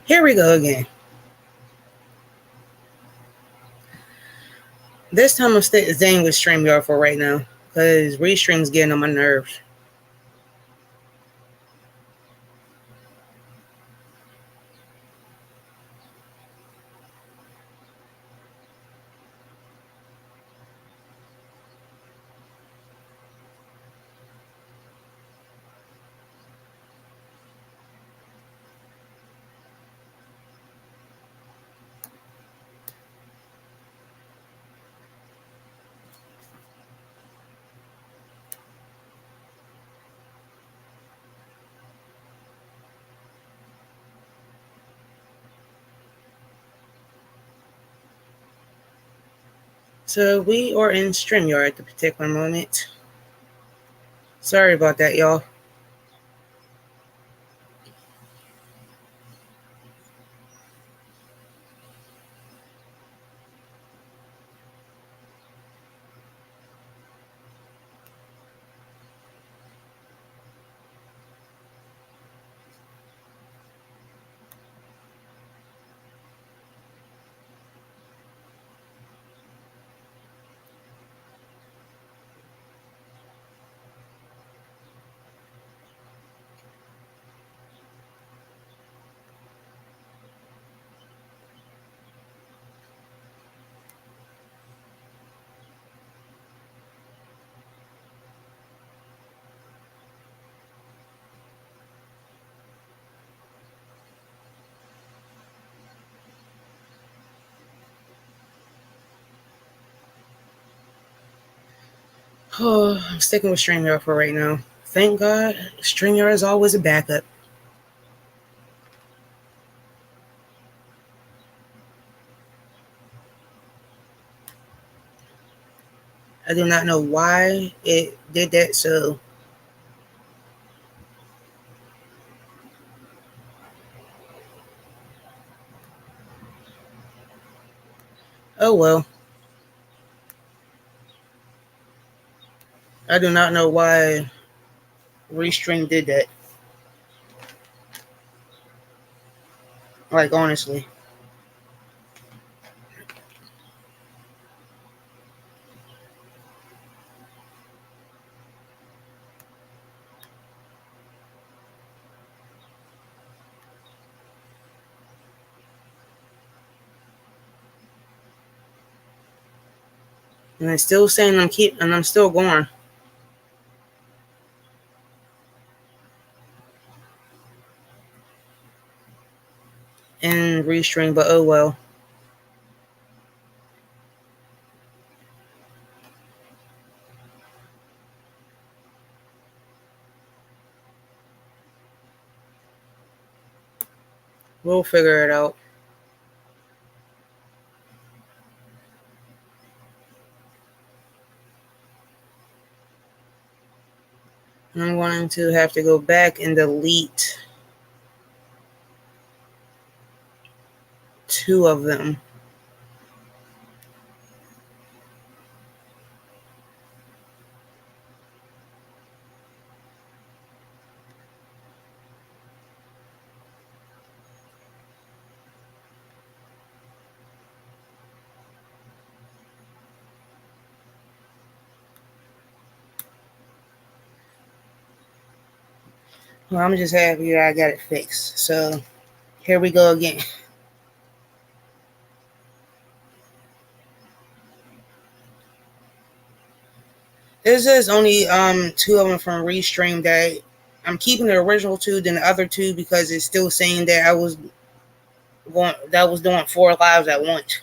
Here we go again. This time I'm staying with StreamYard for right now because Restream's getting on my nerves. So we are in StreamYard at the particular moment. Sorry about that, y'all. Oh, I'm sticking with StreamYard for right now. Thank God, StreamYard is always a backup. I do not know why it did that, so oh well. I do not know why Restream did that. Like, honestly. And it's still saying I'm still going. And Restream, but oh well. We'll figure it out. I'm going to have to go back and delete 2 of them. Well, I'm just happy that I got it fixed. So here we go again. This is only 2 of them from Restream that I'm keeping the original 2, then the other 2 because it's still saying that I was doing 4 lives at once.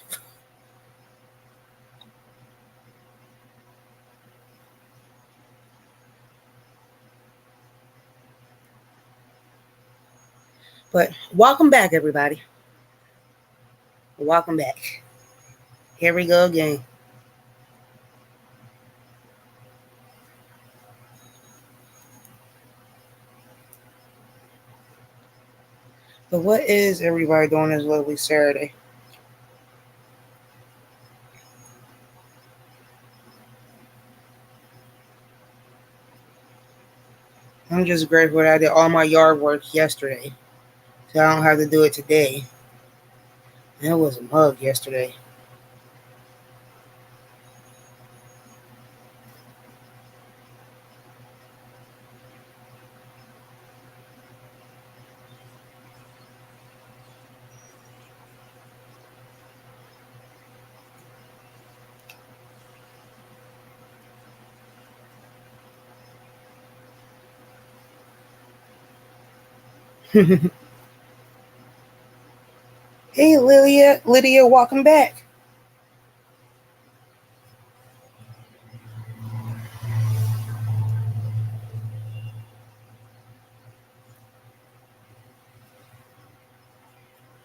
But welcome back, everybody. Welcome back. Here we go again. But what is everybody doing this lovely Saturday? I'm just grateful that I did all my yard work yesterday. So I don't have to do it today. And it was a mug yesterday. Hey, Lydia, welcome back.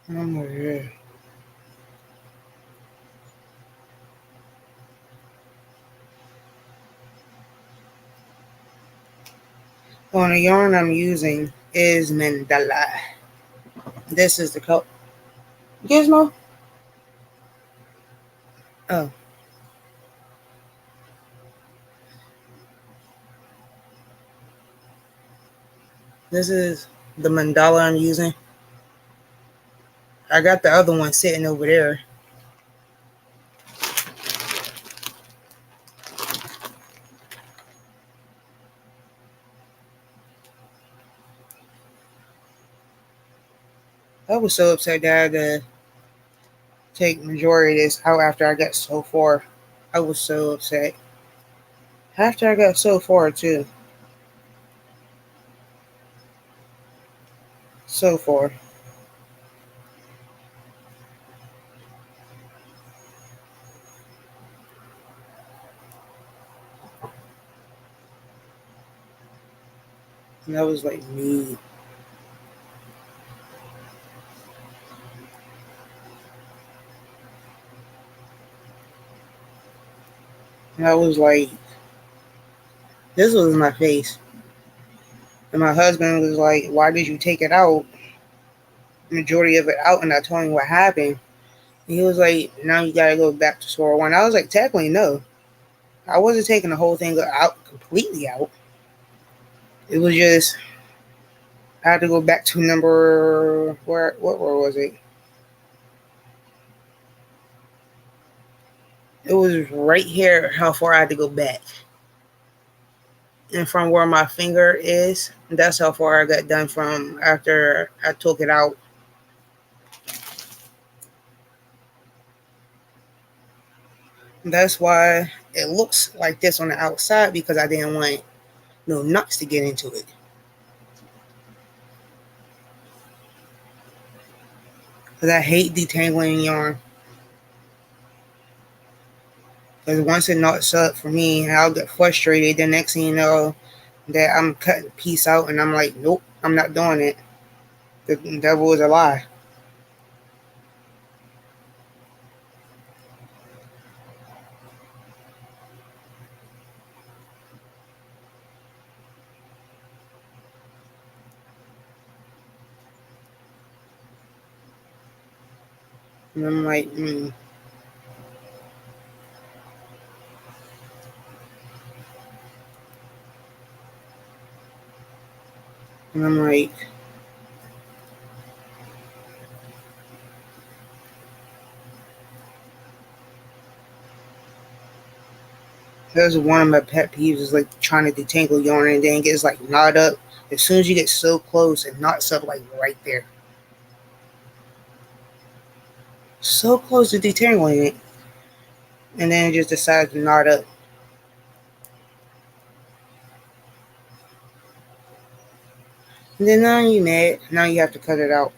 I'm over here. Well, the yarn I'm using is Mandala. This is the color. Gizmo? Oh, this is the mandala I'm using. I got the other one sitting over there. I was so upset that I had to take majority of this out after I got so far. I was so upset. After I got so far too. So far. And that was like me. And I was like, this was my face. And my husband was like, why did you take it out? Majority of it out, and I told him what happened. And he was like, now you gotta go back to square one. I was like, technically no. I wasn't taking the whole thing out completely out. It was just I had to go back to number where was it? It was right here how far I had to go back. And from where my finger is, that's how far I got done from after I took it out. That's why it looks like this on the outside because I didn't want no nuts to get into it. Because I hate detangling yarn. Because once it knots up for me, I'll get frustrated. The next thing you know, that I'm cutting a piece out and I'm like, nope, I'm not doing it. The devil is a lie. And I'm like, And I'm like, that's one of my pet peeves is like trying to detangle yarn and then it gets like knot up. As soon as you get so close, it knots up like right there. So close to detangling it. And then it just decides to knot up. And then now you mad. Now you have to cut it out.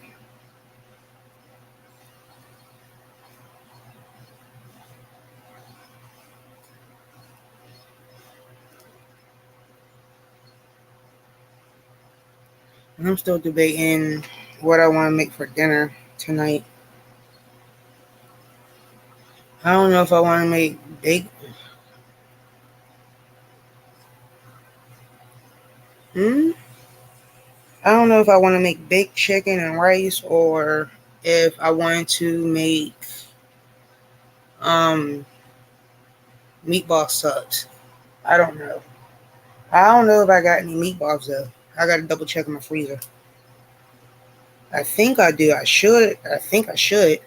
And I'm still debating what I want to make for dinner tonight. I don't know if I want to make baked. Hmm? I don't know if I want to make baked chicken and rice or if I wanted to make um meatball subs. I don't know. I don't know if I got any meatballs though. I gotta double check in my freezer. I think I do. I should. I think I should.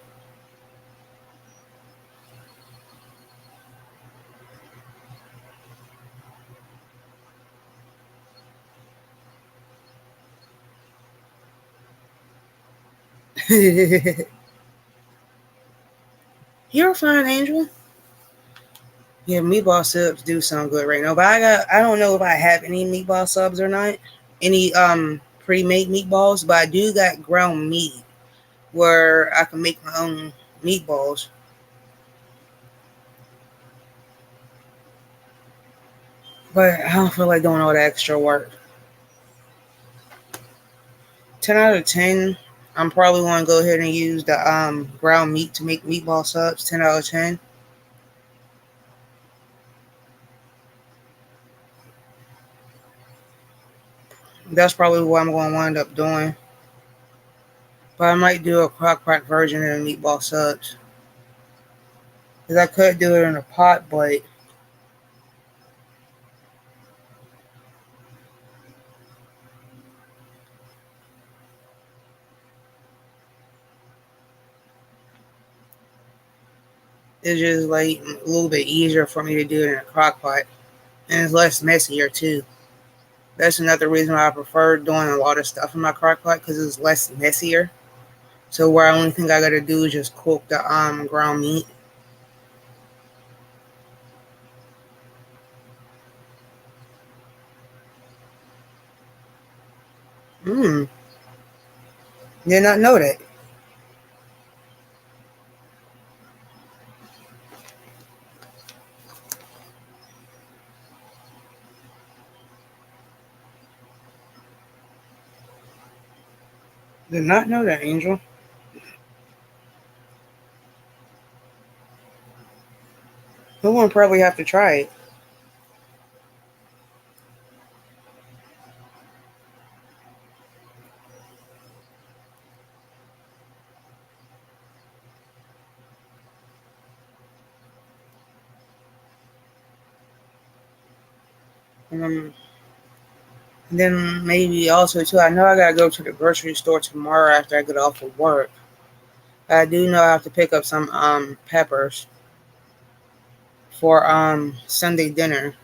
You're fine, Angel. Yeah, meatball subs do sound good right now, but I don't know if I have any meatball subs or not. Any pre-made meatballs, but I do got ground meat where I can make my own meatballs. But I don't feel like doing all the extra work. 10 out of 10. I'm probably going to go ahead and use the ground meat to make meatball subs. 10 out of 10. That's probably what I'm going to wind up doing. But I might do a crock pot version of the meatball subs. Because I could do it in a pot, but it's just like a little bit easier for me to do it in a crock pot. And it's less messier too. That's another reason why I prefer doing a lot of stuff in my crock pot because it's less messier. So where the only thing I gotta do is just cook the ground meat. Mmm. Did not know that. Did not know that, Angel. No one probably have to try it. Um, and then maybe also too. I know I gotta go to the grocery store tomorrow after I get off of work. I do know I have to pick up some peppers for Sunday dinner.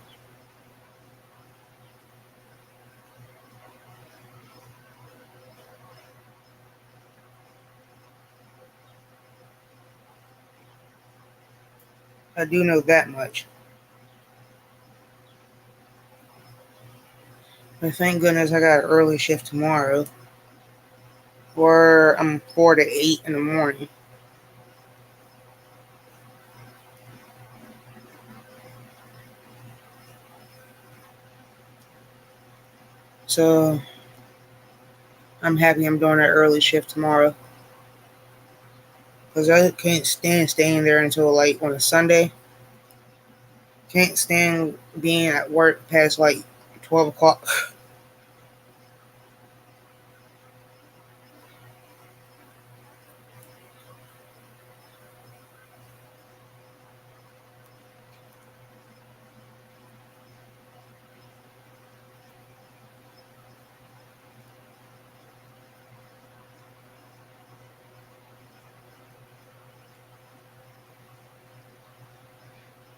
I do know that much. But thank goodness I got an early shift tomorrow, where I'm 4 to 8 in the morning. So I'm happy I'm doing an early shift tomorrow because I can't stand staying there until like on a Sunday. Can't stand being at work past like 12 o'clock.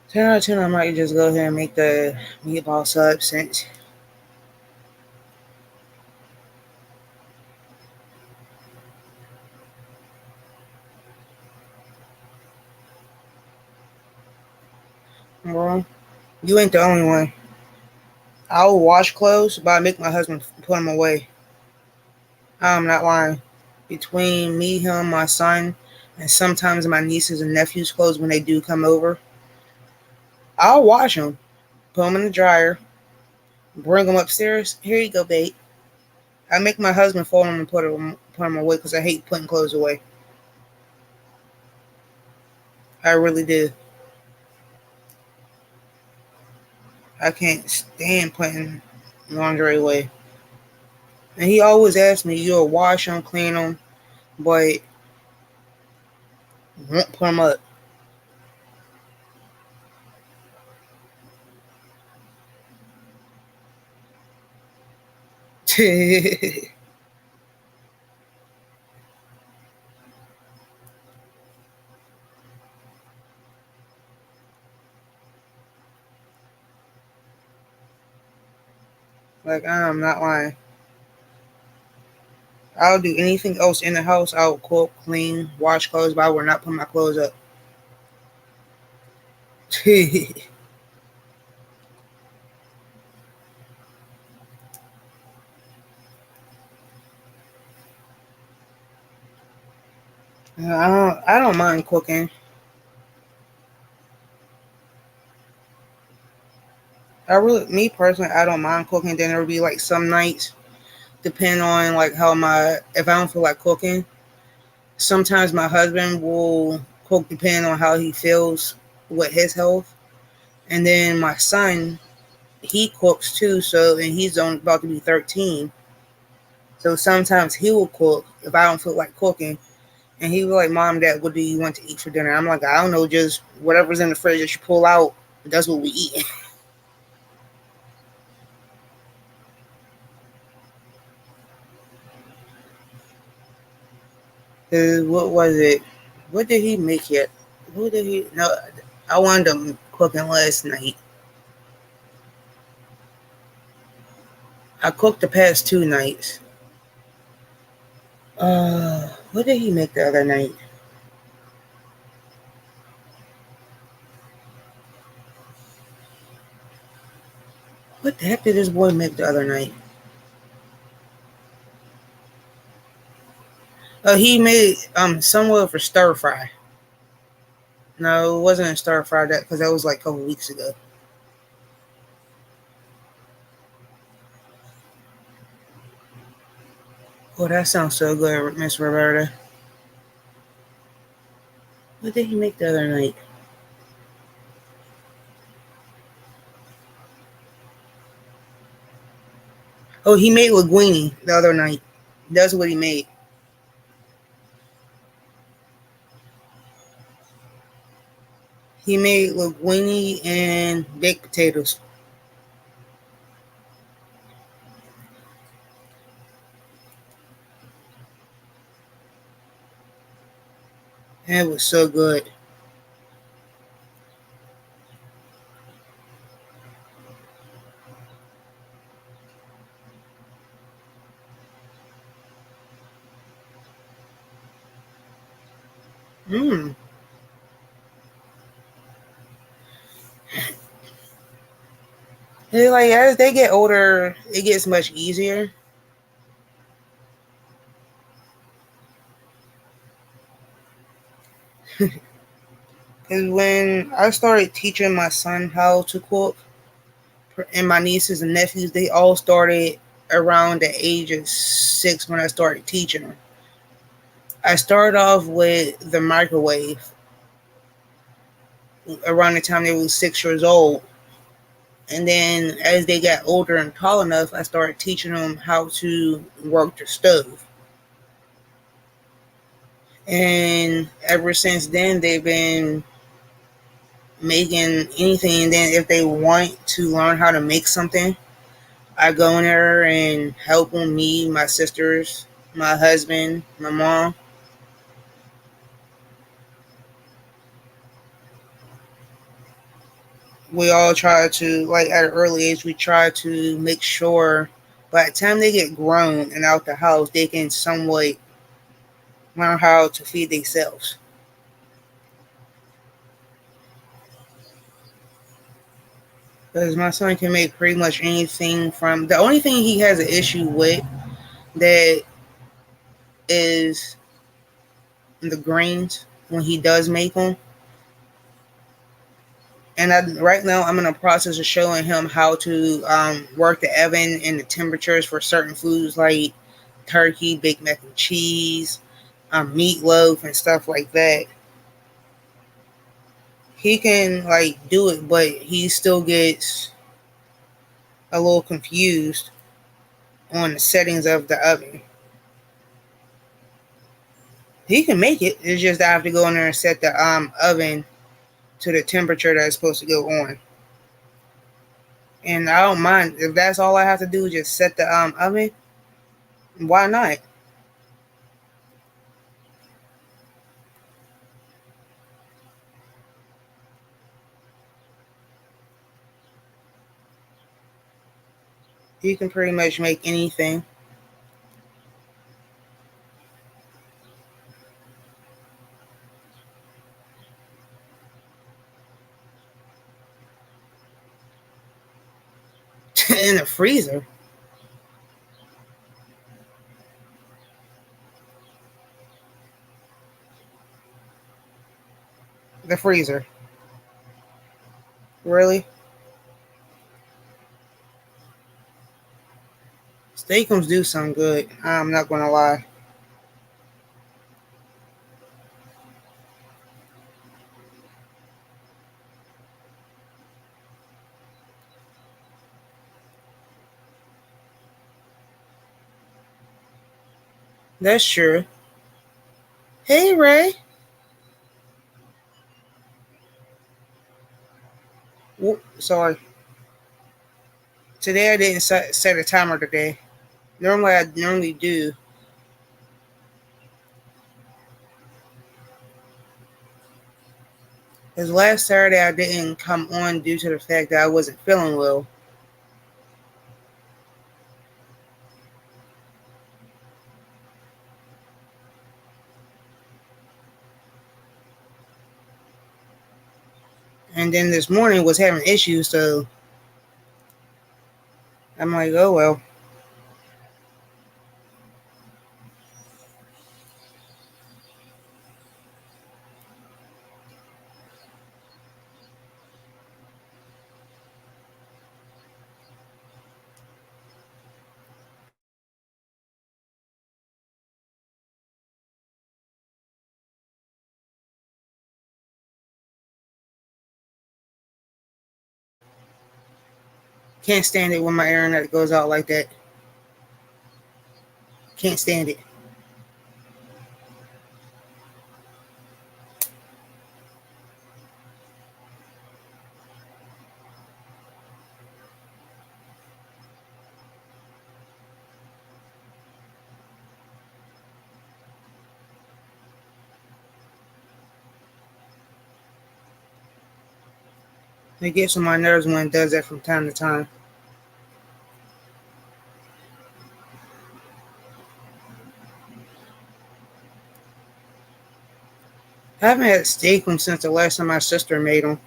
10 out of 10, I might just go ahead and make the meatball sub since. Well, you ain't the only one. I'll wash clothes, but I make my husband put them away. I'm not lying. Between me, him, my son, and sometimes my nieces and nephews' clothes when they do come over, I'll wash them, put them in the dryer, bring them upstairs. Here you go, babe. I make my husband fold them and put them away because I hate putting clothes away. I really do. I can't stand putting laundry away. And he always asks me, "You'll wash them, clean them, but won't put them up." Like I'm not lying. I'll do anything else in the house. I'll cook, clean, wash clothes, but I will not put my clothes up. I don't mind cooking. Me personally, I don't mind cooking. Then there'll be like some nights, depending on like how my if I don't feel like cooking. Sometimes my husband will cook depending on how he feels with his health, and then my son he cooks too. So and he's only about to be 13. So sometimes he will cook if I don't feel like cooking. And he was like, "Mom, Dad, what do you want to eat for dinner?" I'm like, "I don't know, just whatever's in the fridge that you pull out. That's what we eat." 'Cause what was it? What did he make yet? What did he? No, I wound up cooking last night. I cooked the past 2 nights. What did he make the other night? What the heck did this boy make the other night? He made somewhat for stir fry. No, it wasn't a stir fry that because that was like a couple weeks ago. Oh, that sounds so good, Miss Roberta. What did he make the other night? Oh, he made linguine the other night. That's what he made. He made linguine and baked potatoes. And it was so good. Mm. And like as they get older, it gets much easier. Because when I started teaching my son how to cook, and my nieces and nephews, they all started around the age of 6 when I started teaching them. I started off with the microwave around the time they were 6 years old. And then as they got older and tall enough, I started teaching them how to work the stove. And ever since then, they've been making anything. And then if they want to learn how to make something, I go in there and help them, me, my sisters, my husband, my mom. We all try to, like at an early age, we try to make sure by the time they get grown and out the house, they can somewhat learn how to feed themselves. Because my son can make pretty much anything from the only thing he has an issue with that is the grains when he does make them. And right now, I'm in the process of showing him how to work the oven and the temperatures for certain foods like turkey, baked mac and cheese, meatloaf, and stuff like that. He can like do it, but he still gets a little confused on the settings of the oven. He can make it. It's just I have to go in there and set the oven to the temperature that it's supposed to go on. And I don't mind if that's all I have to do. Just set the oven. Why not? You can pretty much make anything. In the freezer. The freezer. Really? Steakums do sound good. I'm not gonna lie. That's true. Hey Ray. Sorry. Today I didn't set a timer today. Normally I normally do. Because last Saturday I didn't come on due to the fact that I wasn't feeling well. And then this morning was having issues, so I'm like, oh well. Can't stand it when my internet goes out like that. Can't stand it. It gets on my nerves when it does that from time to time. I haven't had steak since the last time my sister made them.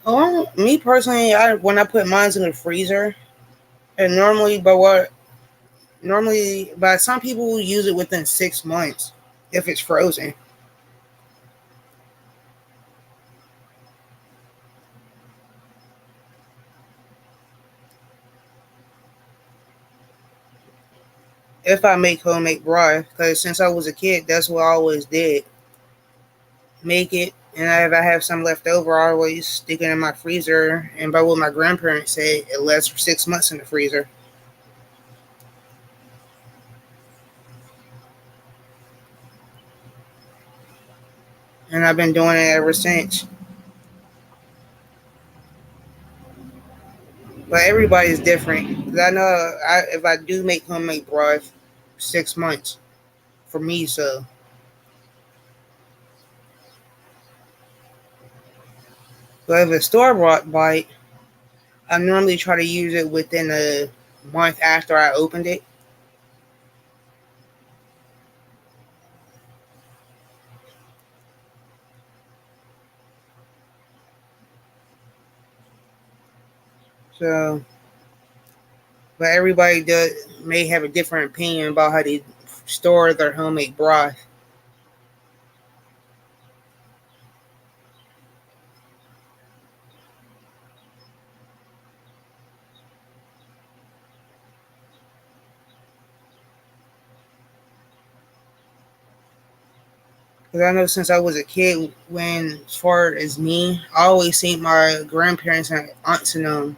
Oh, me personally, when I put mine in the freezer, and normally, but some people use it within 6 months if it's frozen. If I make homemade broth, because since I was a kid, that's what I always did. Make it, and if I have some left over, I always stick it in my freezer. And by what my grandparents say, it lasts for 6 months in the freezer. And I've been doing it ever since. But everybody's different. 'Cause I know if I do make homemade broth, 6 months for me. So, but if it's store bought bite, I normally try to use it within a month after I opened it. So, but everybody does may have a different opinion about how they store their homemade broth. Because I know since I was a kid, when as far as me, I always seen my grandparents and aunts and them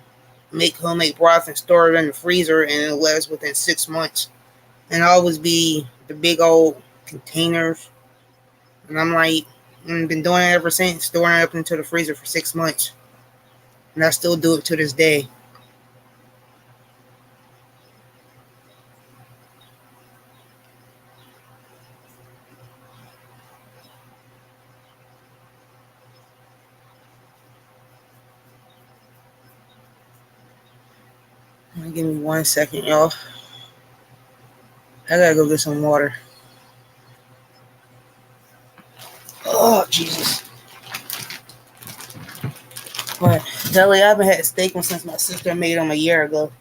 make homemade broth and store it in the freezer, and it lasts within 6 months. And it always be the big old containers. And I'm like, And been doing it ever since, storing it up into the freezer for 6 months. And I still do it to this day. Give me 1 second, y'all. I gotta go get some water. Oh, Jesus. But, Kelly, I haven't had steak since my sister made them a year ago.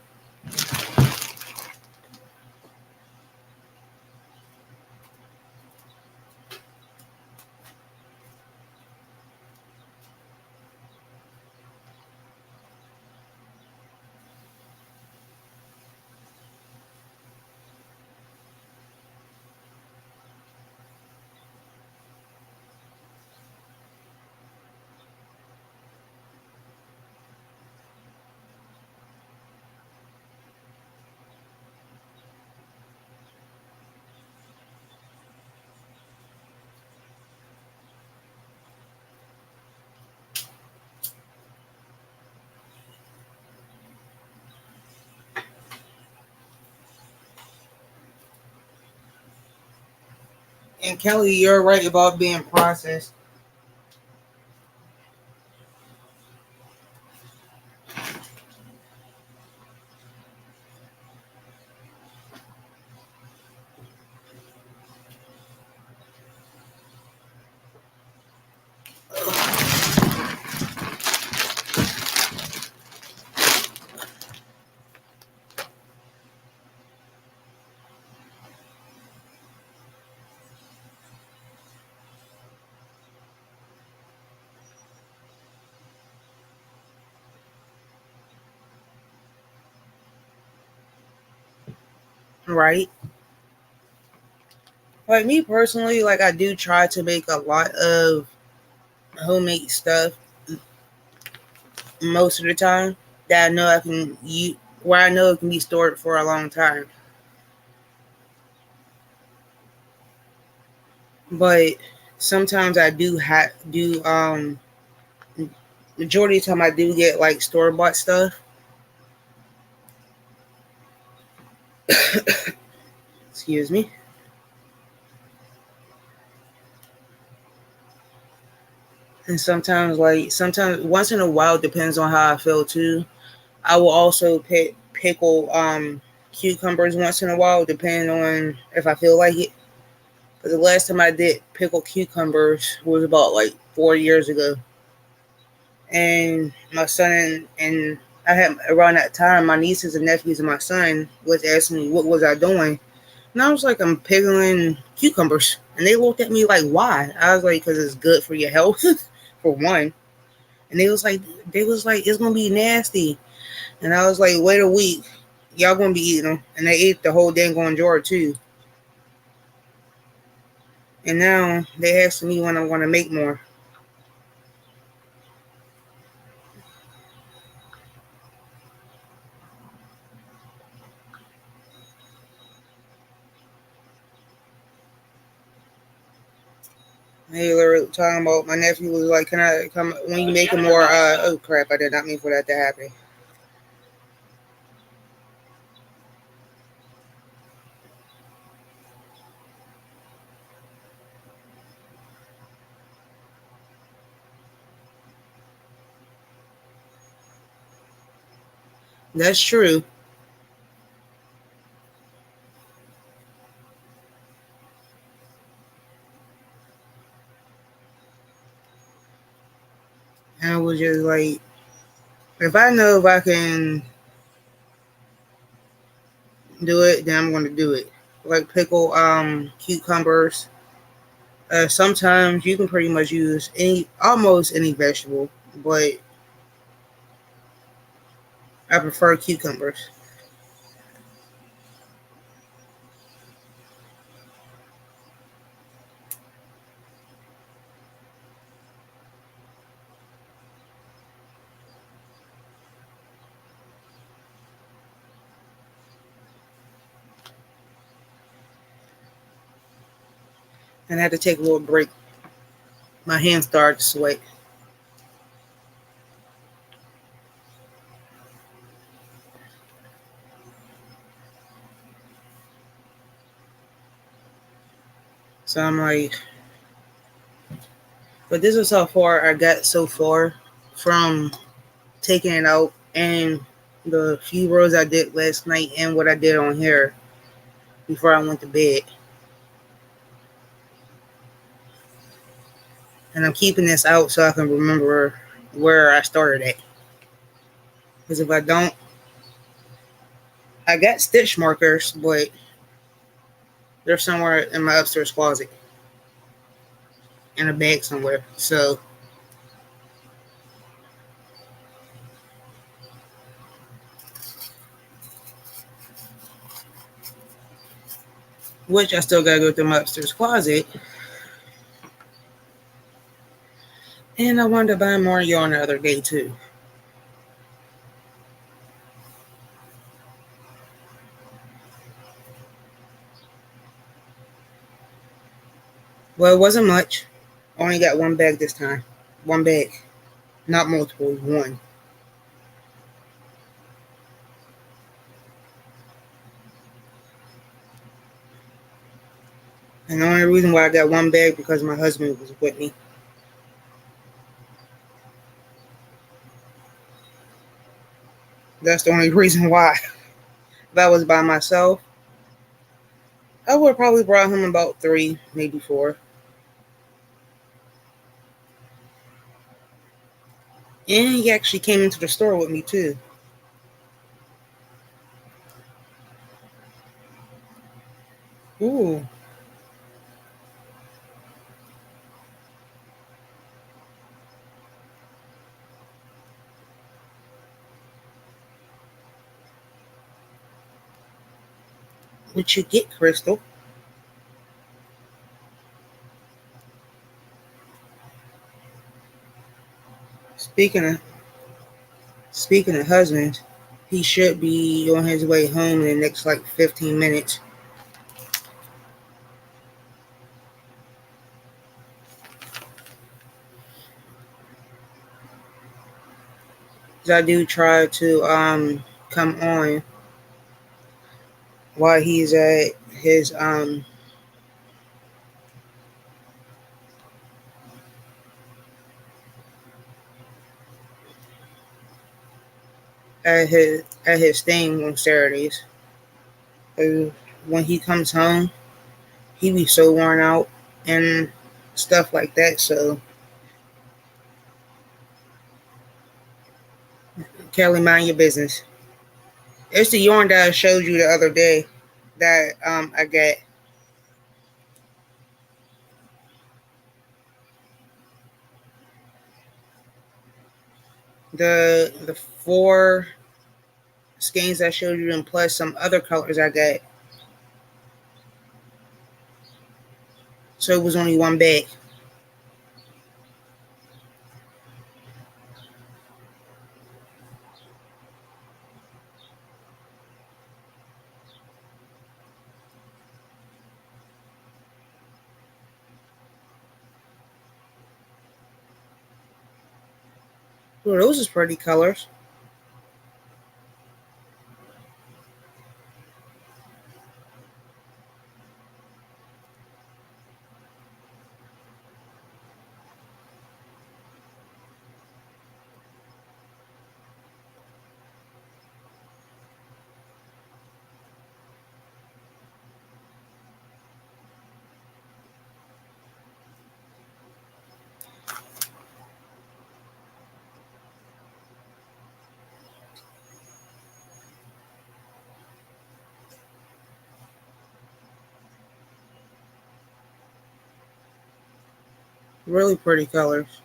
And Kelly, you're right about being processed. Right? Like me personally, like I do try to make a lot of homemade stuff most of the time that I know I can use, where I know it can be stored for a long time. But sometimes I do majority of the time I do get like store bought stuff. Excuse me. And sometimes once in a while, depends on how I feel too. I will also pickle cucumbers once in a while, depending on if I feel like it. But the last time I did pickle cucumbers was about like 4 years ago. And my son and I had around that time, my nieces and nephews and my son was asking me what was I doing, and I was like, I'm pickling cucumbers, and they looked at me like, why? I was like, because it's good for your health, for one. And they was like, it's gonna be nasty, and I was like, wait a week, y'all gonna be eating them, and they ate the whole dang on jar too. And now they asking me when I want to make more. They were talking about my nephew was like, "Can I come when you make more?" Oh crap! I did not mean for that to happen. That's true. And I was just like, if I know if I can do it, then I'm gonna do it. Like pickle cucumbers. Sometimes you can pretty much use almost any vegetable, but I prefer cucumbers. And I had to take a little break My hands started to sweat. So I'm like, but this is how far I got so far from taking it out and the few rows I did last night and what I did on here before I went to bed. And I'm keeping this out so I can remember where I started at. Because if I don't, I got stitch markers, but they're somewhere in my upstairs closet in a bag somewhere. So, which I still gotta go through my upstairs closet. And I wanted to buy more yarn the other day too. Well, it wasn't much. I only got one bag this time. One bag. Not multiple, one. And the only reason why I got one bag because my husband was with me. That's the only reason why. If I was by myself, I would have probably brought him about 3, maybe 4. And he actually came into the store with me too. Ooh. What you get, Crystal? Speaking of speaking of husbands, he should be on his way home in the next like 15 minutes. I do try to come on while he's at his thing on Saturdays. When he comes home, he be so worn out and stuff like that. So Kelly, mind your business. It's the yarn that I showed you the other day that I got. The 4 skeins I showed you and plus some other colors I got. So it was only one bag. Well, those is pretty colors. Really pretty colors.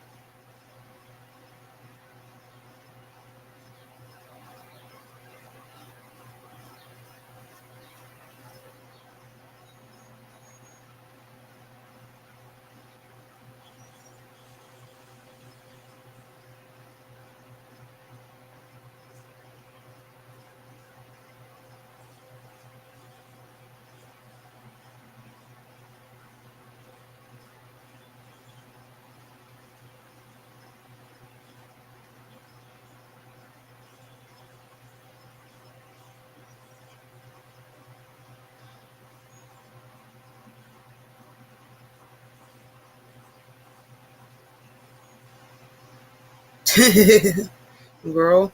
Girl,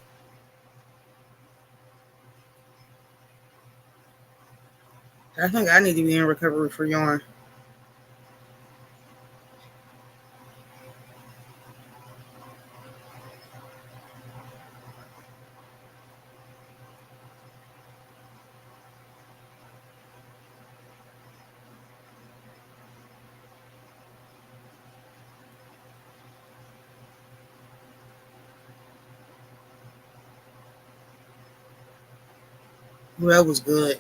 I think I need to be in recovery for yarn. Well, that was good.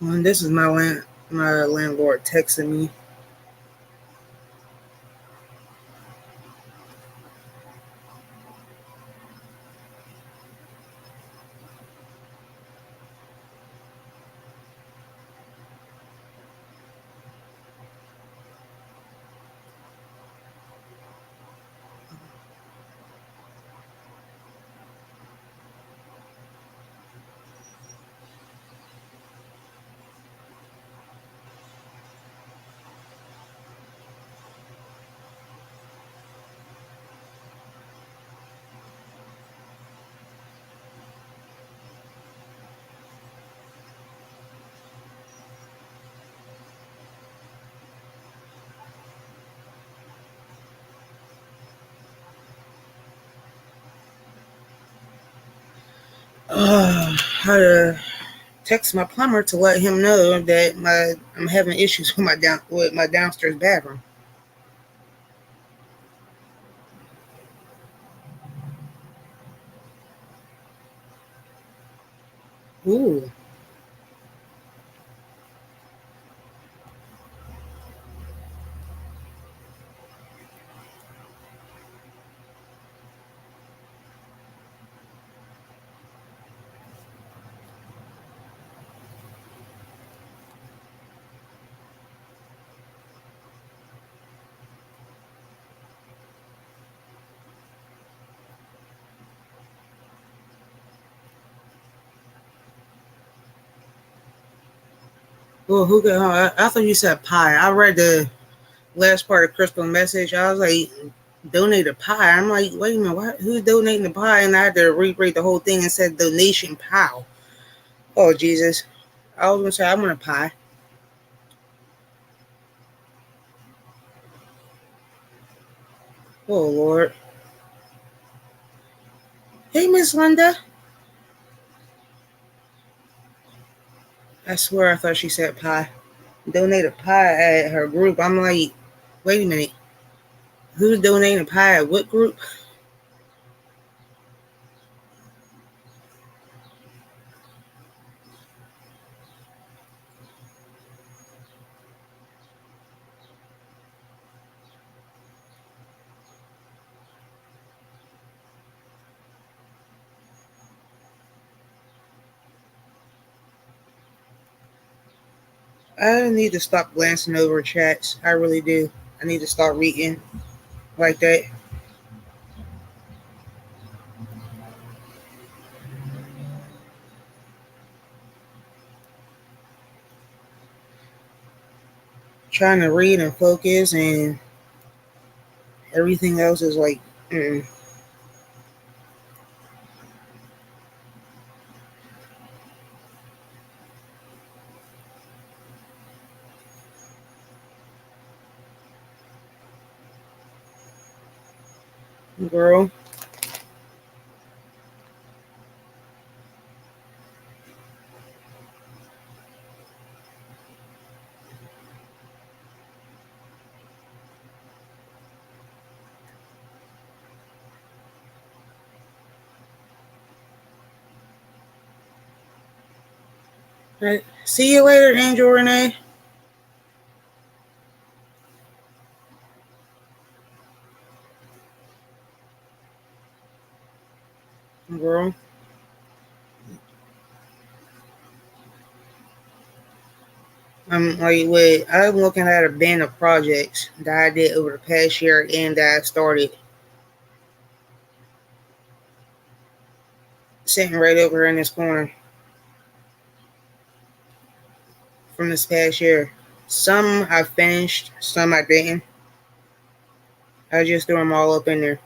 And this is my landlord texting me. How to text my plumber to let him know that I'm having issues with my downstairs bathroom. Ooh. Oh, who got home? I thought you said pie. I read the last part of Crystal message. I was like, donate a pie. I'm like, wait a minute, who's donating the pie? And I had to reread the whole thing and said donation pile. Oh Jesus. I was gonna say I want a pie. Oh Lord. Hey Miss Linda. I swear I thought she said pie. Donate a pie at her group. I'm like, wait a minute. Who's donating a pie at what group? I need to stop glancing over chats. I really do. I need to start reading like that. Trying to read and focus, and everything else is like, girl. Right. See you later, Angel Renee. Girl. I'm looking at a band of projects that I did over the past year and that I started sitting right over here in this corner. from this past year. Some I finished, some I didn't. I just threw them all up in there.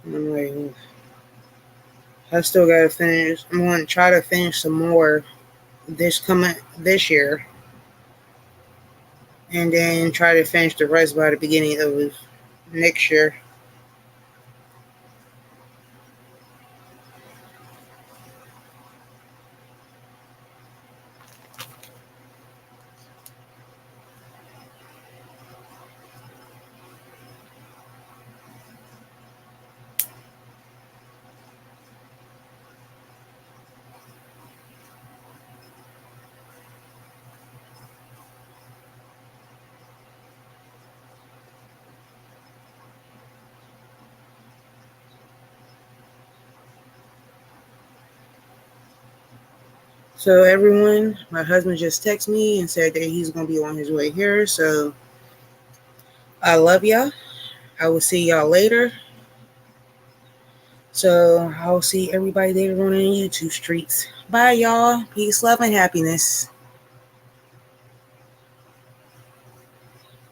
And I'm like, I still gotta finish. I'm gonna try to finish some more this year, and then try to finish the rest by the beginning of next year. So everyone, my husband just texted me and said that he's gonna be on his way here. So I love y'all. I will see y'all later. So I'll see everybody later on in the YouTube streets. Bye, y'all. Peace, love, and happiness.